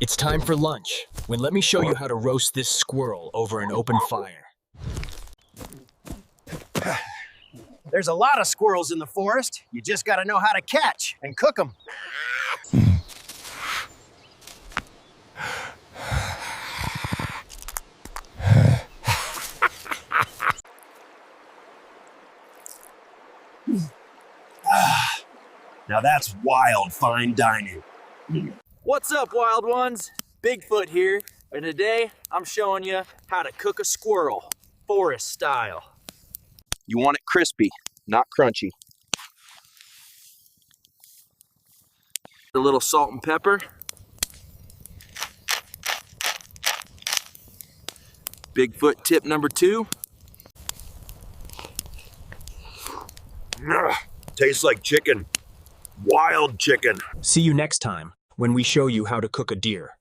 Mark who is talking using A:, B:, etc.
A: It's time for lunch, when let me show you how to roast this squirrel over an open fire.
B: There's a lot of squirrels in the forest. You just gotta know how to catch and cook them. Now that's wild fine dining.
C: What's up, wild ones? Bigfoot here, and today I'm showing you how to cook a squirrel, forest style.
B: You want it crispy, not crunchy.
C: A little salt and pepper. Bigfoot tip number 2.
B: Tastes like chicken. Wild chicken.
A: See you next time, when we show you how to cook a deer.